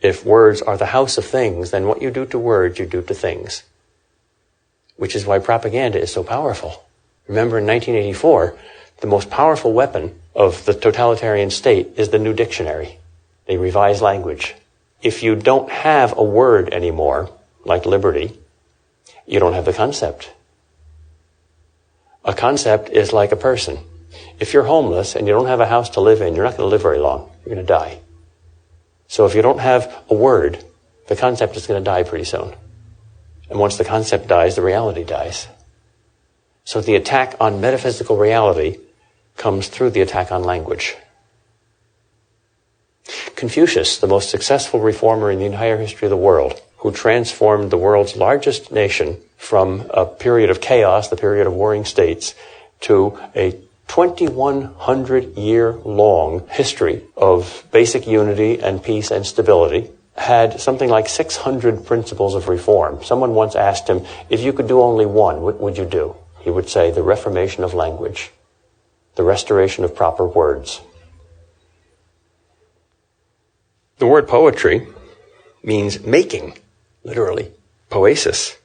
If words are the house of things, then what you do to words, you do to things. Which is why propaganda is so powerful. Remember, in 1984, the most powerful weapon of the totalitarian state is the new dictionary. They revise language. If you don't have a word anymore, like liberty, you don't have the concept. A concept is like a person. If you're homeless and you don't have a house to live in, you're not going to live very long. You're going to die. So if you don't have a word, the concept is going to die pretty soon. And once the concept dies, the reality dies. So the attack on metaphysical reality comes through the attack on language. Confucius, the most successful reformer in the entire history of the world, who transformed the world's largest nation from a period of chaos, the period of warring states, to a 2,100-year-long history of basic unity and peace and stability, had something like 600 principles of reform. Someone once asked him, if you could do only one, what would you do? He would say, the reformation of language, the restoration of proper words. The word poetry means making, literally, poesis.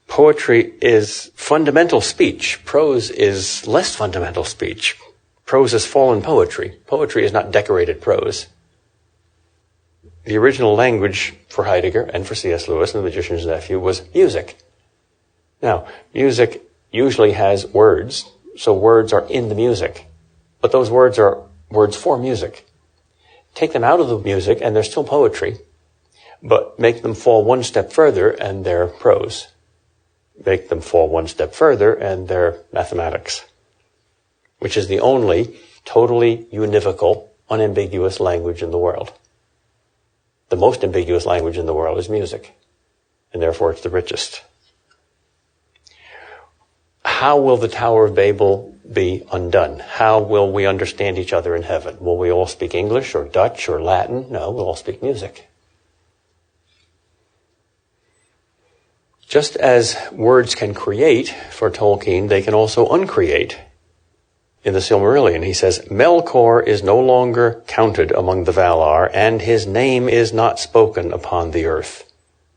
Poetry is fundamental speech. Prose is less fundamental speech. Prose is fallen poetry. Poetry is not decorated prose. The original language for Heidegger and for C.S. Lewis and The Magician's Nephew was music. Now, music usually has words, so words are in the music. But those words are words for music. Take them out of the music and they're still poetry, but make them fall one step further and they're prose. Make them fall one step further and they're mathematics, which is the only totally univocal, unambiguous language in the world. The most ambiguous language in the world is music, and therefore it's the richest. How will the Tower of Babel be undone? How will we understand each other in heaven? Will we all speak English or Dutch or Latin? No, we'll all speak music. Just as words can create for Tolkien, they can also uncreate. In the Silmarillion, he says, Melkor is no longer counted among the Valar, and his name is not spoken upon the earth.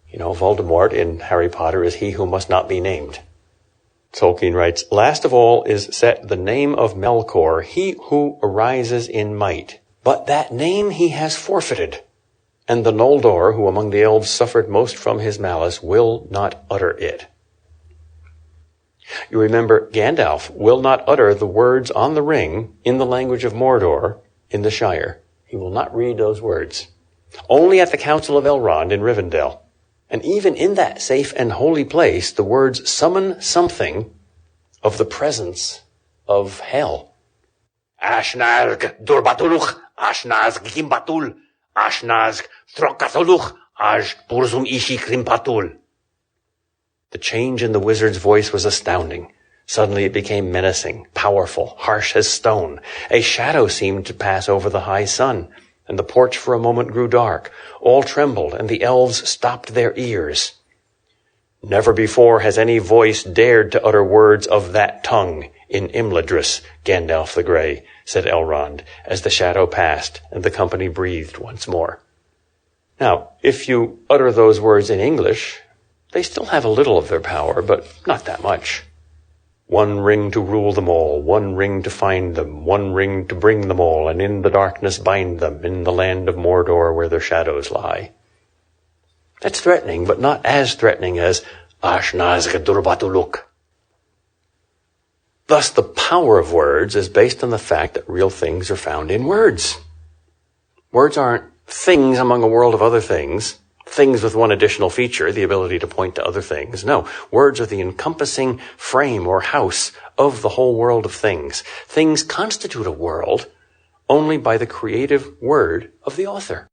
You know, Voldemort in Harry Potter is he who must not be named. Tolkien writes, last of all is set the name of Melkor, he who arises in might. But that name he has forfeited, and the Noldor, who among the elves suffered most from his malice, will not utter it. You remember, Gandalf will not utter the words on the ring in the language of Mordor in the Shire. He will not read those words. Only at the Council of Elrond in Rivendell. And even in that safe and holy place, the words summon something of the presence of hell. Ashnazg durbatuluch, Ashnazg kimbatul, Ashnazg throkatuluch, Aj purzum ishi krimpatul. The change in the wizard's voice was astounding. Suddenly it became menacing, powerful, harsh as stone. A shadow seemed to pass over the high sun, and the porch for a moment grew dark. All trembled, and the elves stopped their ears. Never before has any voice dared to utter words of that tongue in Imladris, Gandalf the Grey, said Elrond, as the shadow passed and the company breathed once more. Now, if you utter those words in English, they still have a little of their power, but not that much. One ring to rule them all, one ring to find them, one ring to bring them all, and in the darkness bind them, in the land of Mordor where their shadows lie. That's threatening, but not as threatening as Ashnazg durbatuluk. Thus, the power of words is based on the fact that real things are found in words. Words aren't things among a world of other things. Things with one additional feature, the ability to point to other things. No, words are the encompassing frame or house of the whole world of things. Things constitute a world only by the creative word of the author.